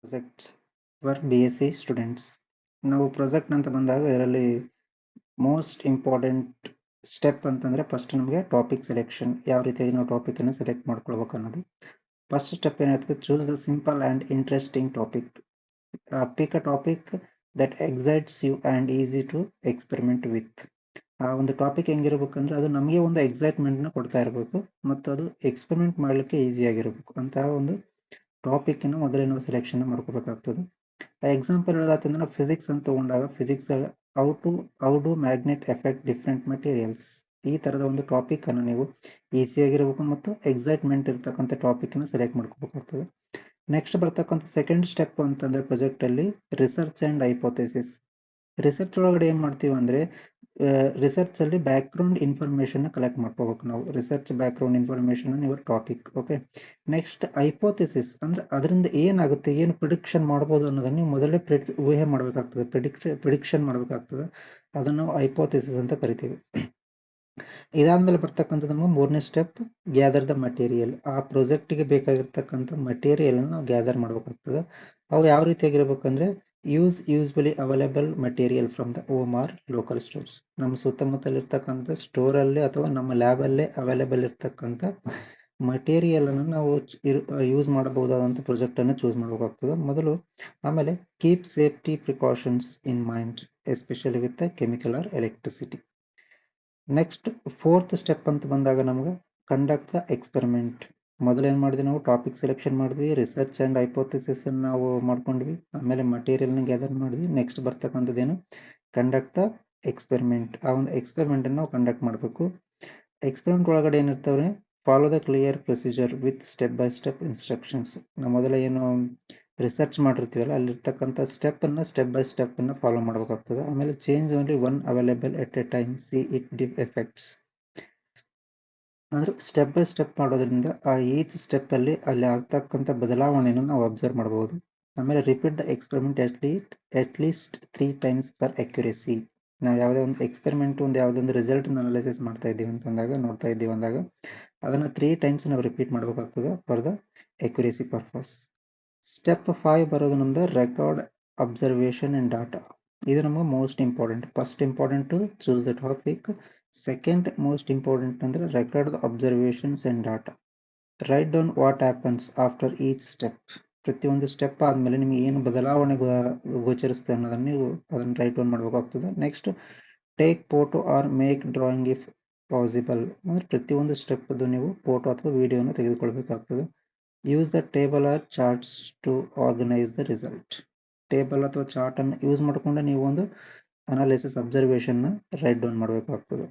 Projects for BSc students. ನಾವು project ಅಂತ ಬಂದಾಗ ಇದರಲ್ಲಿ ಮೋಸ್ಟ್ ಇಂಪಾರ್ಟೆಂಟ್ ಸ್ಟೆಪ್ ಅಂತಂದರೆ ಫಸ್ಟ್ ನಮಗೆ ಟಾಪಿಕ್ ಸೆಲೆಕ್ಷನ್, ಯಾವ ರೀತಿಯಾಗಿ ನಾವು ಟಾಪಿಕನ್ನು ಸೆಲೆಕ್ಟ್ ಮಾಡ್ಕೊಳ್ಬೇಕು ಅನ್ನೋದು. ಫಸ್ಟ್ ಸ್ಟೆಪ್ ಏನಾಗ್ತದೆ, choose the simple and interesting topic. Pick a topic that excites you and easy to experiment with. ಆ ಒಂದು ಟಾಪಿಕ್ ಹೆಂಗಿರ್ಬೇಕಂದ್ರೆ ಅದು ನಮಗೆ ಒಂದು ಎಕ್ಸೈಟ್ಮೆಂಟ್ನ ಕೊಡ್ತಾ ಇರಬೇಕು ಮತ್ತು ಅದು ಎಕ್ಸ್ಪೆರಿಮೆಂಟ್ ಮಾಡಲಿಕ್ಕೆ ಈಸಿಯಾಗಿರಬೇಕು. ಅಂತಹ ಒಂದು ಟಾಪಿಕ್ನ ಮೊದಲೇ ನಾವು ಸೆಲೆಕ್ಷನ್ ಮಾಡ್ಕೋಬೇಕಾಗ್ತದೆ. ಎಕ್ಸಾಂಪಲ್ ಹೇಳೋದಾತಂದ್ರೆ ನಾವು ಫಿಸಿಕ್ಸ್ ಅಂತ ತೊಗೊಂಡಾಗ physics how do magnet effect different materials, ಈ ಥರದ ಒಂದು ಟಾಪಿಕನ್ನು ನೀವು ಈಸಿಯಾಗಿರಬೇಕು ಮತ್ತು ಎಕ್ಸೈಟ್ಮೆಂಟ್ ಇರ್ತಕ್ಕಂಥ ಟಾಪಿಕನ್ನು ಸೆಲೆಕ್ಟ್ ಮಾಡ್ಕೋಬೇಕಾಗ್ತದೆ. ನೆಕ್ಸ್ಟ್ ಬರ್ತಕ್ಕಂಥ ಸೆಕೆಂಡ್ ಸ್ಟೆಪ್ ಅಂತಂದರೆ ಪ್ರಾಜೆಕ್ಟಲ್ಲಿ ರಿಸರ್ಚ್ ಆ್ಯಂಡ್ ಹೈಪೋಥೆಸಿಸ್. ರಿಸರ್ಚ್ ಒಳಗಡೆ ಏನು ಮಾಡ್ತೀವಿ ಅಂದರೆ ರಿಸರ್ಚಲ್ಲಿ ಬ್ಯಾಕ್ಗ್ರೌಂಡ್ ಇನ್ಫಾರ್ಮೇಷನ್ನ ಕಲೆಕ್ಟ್ ಮಾಡ್ಕೋಬೇಕು ನಾವು. Research background information your topic. Okay, next hypothesis ಅಂದರೆ ಅದರಿಂದ ಏನಾಗುತ್ತೆ, ಏನು ಪ್ರಿಡಿಕ್ಷನ್ ಮಾಡ್ಬೋದು ಅನ್ನೋದನ್ನು ನೀವು ಮೊದಲೇ ಊಹೆ ಮಾಡಬೇಕಾಗ್ತದೆ, ಪ್ರಿಡಿಕ್ಷನ್ ಮಾಡಬೇಕಾಗ್ತದೆ. ಅದನ್ನು ನಾವು ಹೈಪೋಥೆಸಿಸ್ ಅಂತ ಕರಿತೀವಿ. ಇದಾದಮೇಲೆ ಬರ್ತಕ್ಕಂಥದ್ದು ನಮಗೆ ಮೂರನೇ ಸ್ಟೆಪ್, ಗ್ಯಾದರ್ ದ ಮಟೀರಿಯಲ್. ಆ ಪ್ರಾಜೆಕ್ಟಿಗೆ ಬೇಕಾಗಿರ್ತಕ್ಕಂಥ ಮಟೀರಿಯಲನ್ನು ನಾವು ಗ್ಯಾದರ್ ಮಾಡಬೇಕಾಗ್ತದೆ. ಅವು ಯಾವ ರೀತಿಯಾಗಿರ್ಬೇಕಂದ್ರೆ usually available material from the home or local stores. ನಮ್ಮ ಸುತ್ತಮುತ್ತಲಿರ್ತಕ್ಕಂಥ ಸ್ಟೋರಲ್ಲೇ ಅಥವಾ ನಮ್ಮ ಲ್ಯಾಬಲ್ಲೇ ಅವೈಲೇಬಲ್ ಇರ್ತಕ್ಕಂಥ ಮಟೀರಿಯಲನ್ನು ನಾವು ಯೂಸ್ ಮಾಡಬಹುದಾದಂಥ ಪ್ರಾಜೆಕ್ಟನ್ನು ಚೂಸ್ ಮಾಡಬೇಕಾಗ್ತದೆ ಮೊದಲು. ಆಮೇಲೆ keep safety precautions in mind, especially with the chemical or electricity. Next fourth step ಅಂತ ಬಂದಾಗ ನಮಗೆ ಕಂಡಕ್ಟ್ ದ ಎಕ್ಸ್ಪೆರಿಮೆಂಟ್. ಮೊದಲೇನು ಮಾಡಿದ್ವಿ, ನಾವು ಟಾಪಿಕ್ ಸೆಲೆಕ್ಷನ್ ಮಾಡಿದ್ವಿ, ರಿಸರ್ಚ್ ಆ್ಯಂಡ್ ಹೈಪೋಥೆಸಿಸ್ ನಾವು ಮಾಡ್ಕೊಂಡ್ವಿ, ಆಮೇಲೆ ಮಟೀರಿಯಲ್ನ ಗ್ಯಾದರ್ ಮಾಡಿದ್ವಿ. ನೆಕ್ಸ್ಟ್ ಬರ್ತಕ್ಕಂಥದ್ದೇನು, ಕಂಡಕ್ಟ್ ದ ಎಕ್ಸ್ಪೆರಿಮೆಂಟ್. ಆ ಒಂದು ಎಕ್ಸ್ಪೆರಿಮೆಂಟನ್ನು ನಾವು ಕಂಡಕ್ಟ್ ಮಾಡಬೇಕು. ಎಕ್ಸ್ಪೆರಿಮೆಂಟ್ ಒಳಗಡೆ ಏನಿರ್ತವೆ, follow the clear procedure with step by step instructions. ನಾವು ಮೊದಲ ಏನು ರಿಸರ್ಚ್ ಮಾಡಿರ್ತೀವಲ್ಲ ಅಲ್ಲಿರ್ತಕ್ಕಂಥ ಸ್ಟೆಪ್ ಬೈ ಸ್ಟೆಪ್ಪನ್ನು ಫಾಲೋ ಮಾಡಬೇಕಾಗ್ತದೆ. ಆಮೇಲೆ change only one available at a time, C it dew effects. ಅಂದರೆ ಸ್ಟೆಪ್ ಬೈ ಸ್ಟೆಪ್ ಮಾಡೋದ್ರಿಂದ ಆ ಈಚ್ ಸ್ಟೆಪ್ಪಲ್ಲಿ ಅಲ್ಲಿ ಆಗ್ತಕ್ಕಂಥ ಬದಲಾವಣೆಯನ್ನು ನಾವು ಅಬ್ಸರ್ವ್ ಮಾಡ್ಬೋದು. ಆಮೇಲೆ repeat the experiment at least 3 times for accuracy. ನಾವು ಯಾವುದೇ ಒಂದು ಎಕ್ಸ್ಪೆರಿಮೆಂಟ್ ಯಾವುದೋ ಒಂದು ರಿಸಲ್ಟನ್ನು ಅನಲೈಸಿಸ್ ನೋಡ್ತಾ ಇದ್ದೀವಿ ಅಂದಾಗ ಅದನ್ನು 3 times ನಾವು ರಿಪೀಟ್ ಮಾಡಬೇಕಾಗ್ತದೆ for the accuracy purpose. Step 5 ಬರೋದು ನಮ್ದು ರೆಕಾರ್ಡ್ ಅಬ್ಸರ್ವೇಷನ್ ಆ್ಯಂಡ್ ಡಾಟಾ. ಇದು ನಮಗೆ most important. First important choose the topic, second most important ಅಂದರೆ record the observations and data. Write down what happens after each step. ಪ್ರತಿಯೊಂದು step ಆದಮೇಲೆ ನಿಮಗೆ ಏನು ಬದಲಾವಣೆ ಗೋಚರಿಸುತ್ತೆ ಅನ್ನೋದನ್ನು ನೀವು ಅದನ್ನು ರೈಟ್ ಡೌನ್ ಮಾಡಬೇಕಾಗ್ತದೆ. Next take photo or make drawing if possible. ಅಂದರೆ ಪ್ರತಿಯೊಂದು ಸ್ಟೆಪ್ಪದು ನೀವು ಫೋಟೋ ಅಥವಾ ವಿಡಿಯೋನ ತೆಗೆದುಕೊಳ್ಬೇಕಾಗ್ತದೆ. Use the table or charts to organise the result. Table ಅಥವಾ ಚಾರ್ಟನ್ನು ಯೂಸ್ ಮಾಡಿಕೊಂಡು ನೀವು ಒಂದು ಅನಾಲಿಸಿಸ್ ಅಬ್ಸರ್ವೇಷನ್ನ ರೈಟ್ ಡೌನ್ ಮಾಡಬೇಕಾಗ್ತದೆ.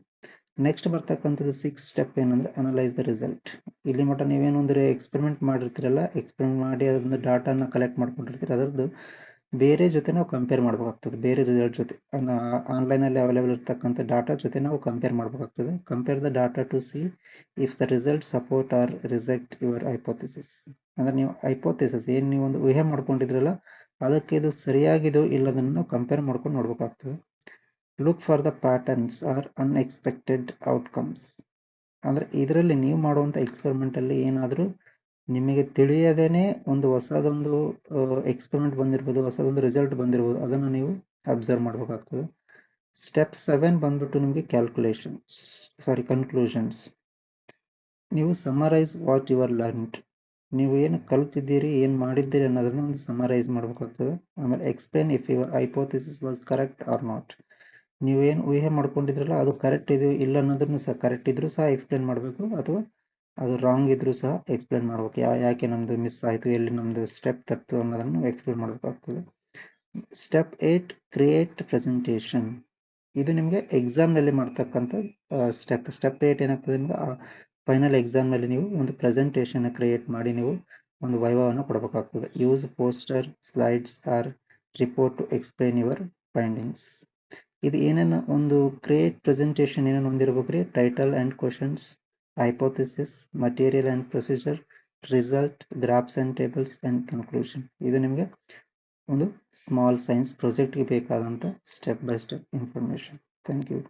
ನೆಕ್ಸ್ಟ್ ಬರ್ತಕ್ಕಂಥದ್ದು 6th ಸ್ಟೆಪ್ ಏನಂದರೆ ಅನಲೈಸ್ ದ ರಿಸಲ್ಟ್. ಇಲ್ಲಿ ಮಟ್ಟ ನೀವೇನು ಅಂದರೆ ಎಕ್ಸ್ಪೆರಿಮೆಂಟ್ ಮಾಡಿರ್ತೀರಲ್ಲ, ಎಕ್ಸ್ಪೆರಿಮೆಂಟ್ ಮಾಡಿ ಅದೊಂದು ಡಾಟಾನ ಕಲೆಕ್ಟ್ ಮಾಡ್ಕೊಂಡಿರ್ತೀರ, ಅದರದ್ದು ಬೇರೆ ಜೊತೆ ನಾವು ಕಂಪೇರ್ ಮಾಡಬೇಕಾಗ್ತದೆ. ಬೇರೆ ರಿಸಲ್ಟ್ ಜೊತೆ ಆನ್ಲೈನಲ್ಲಿ ಅವೈಲೇಬಲ್ ಇರ್ತಕ್ಕಂಥ ಡಾಟಾ ಜೊತೆ ನಾವು ಕಂಪೇರ್ ಮಾಡಬೇಕಾಗ್ತದೆ. Compare the data to see if the result support or reject your hypothesis. ಅಂದರೆ ನೀವು ಹೈಪೋಥೆಸಿಸ್ ಏನು ನೀವು ಒಂದು ಊಹೆ ಮಾಡ್ಕೊಂಡಿದ್ರಲ್ಲ ಅದಕ್ಕೆ ಇದು ಸರಿಯಾಗಿದೋ ಇಲ್ಲದನ್ನು ನಾವು ಕಂಪೇರ್ ಮಾಡ್ಕೊಂಡು ನೋಡಬೇಕಾಗ್ತದೆ. Look for the patterns or unexpected outcomes. ಅಂದರೆ ಇದರಲ್ಲಿ ನೀವು ಮಾಡುವಂಥ ಎಕ್ಸ್ಪೆರಿಮೆಂಟಲ್ಲಿ ಏನಾದರೂ ನಿಮಗೆ ತಿಳಿಯದೇ ಒಂದು ಹೊಸದೊಂದು ಎಕ್ಸ್ಪೆರಿಮೆಂಟ್ ಬಂದಿರ್ಬೋದು, ಹೊಸದೊಂದು ರಿಸಲ್ಟ್ ಬಂದಿರ್ಬೋದು, ಅದನ್ನು ನೀವು ಅಬ್ಸರ್ವ್ ಮಾಡಬೇಕಾಗ್ತದೆ. ಸ್ಟೆಪ್ 7 ಬಂದ್ಬಿಟ್ಟು ನಿಮಗೆ ಕನ್ಕ್ಲೂಷನ್ಸ್. ನೀವು ಸಮರೈಸ್ ವಾಟ್ ಯುವರ್ ಲರ್ನ್ಡ್. ನೀವು ಏನು ಕಲ್ತಿದ್ದೀರಿ, ಏನು ಮಾಡಿದ್ದೀರಿ ಅನ್ನೋದನ್ನು ಒಂದು ಸಮರೈಸ್ ಮಾಡಬೇಕಾಗ್ತದೆ. ಆಮೇಲೆ explain if your hypothesis was correct or not. ನೀವೇನು ಊಹೆ ಮಾಡ್ಕೊಂಡಿದ್ರಲ್ಲ ಅದು ಕರೆಕ್ಟ್ ಇದೆಯೋ ಇಲ್ಲ ಅನ್ನೋದನ್ನು ಸಹ, ಕರೆಕ್ಟ್ ಇದ್ರೂ ಸಹ ಎಕ್ಸ್ಪ್ಲೇನ್ ಮಾಡಬೇಕು ಅಥವಾ ಅದು ರಾಂಗ್ ಇದ್ರೂ ಸಹ ಎಕ್ಸ್ಪ್ಲೇನ್ ಮಾಡಬೇಕು. ಯಾಕೆ ನಮ್ಮದು ಮಿಸ್ ಆಯಿತು, ಎಲ್ಲಿ ನಮ್ಮದು ಸ್ಟೆಪ್ ತಪ್ಪಿತು ಅನ್ನೋದನ್ನು ಎಕ್ಸ್ಪ್ಲೇನ್ ಮಾಡಬೇಕಾಗ್ತದೆ. Step 8 create presentation. ಇದು ನಿಮಗೆ ಎಕ್ಸಾಮ್ನಲ್ಲಿ ಮಾಡ್ತಕ್ಕಂಥ ಸ್ಟೆಪ್ 8 ಏನಾಗ್ತದೆ ನಿಮಗೆ ಫೈನಲ್ ಎಕ್ಸಾಮ್ನಲ್ಲಿ ನೀವು ಒಂದು ಪ್ರೆಸೆಂಟೇಷನ್ನ ಕ್ರಿಯೇಟ್ ಮಾಡಿ ನೀವು ಒಂದು ವೈಭವವನ್ನು ಕೊಡಬೇಕಾಗ್ತದೆ. Use poster, slides or report to explain your findings. ಇದು ಏನೇನು ಒಂದು ಕ್ರಿಯೇಟ್ ಪ್ರೆಸೆಂಟೇಷನ್ ಏನೇನು ಹೊಂದಿರಬೇಕ್ರಿ, title and questions, hypothesis, material and procedure, result, graphs and tables and conclusion. ಇದು ನಿಮಗೆ ಒಂದು ಸ್ಮಾಲ್ ಸೈನ್ಸ್ ಪ್ರಾಜೆಕ್ಟ್ಗೆ ಬೇಕಾದಂಥ step by step information. Thank you.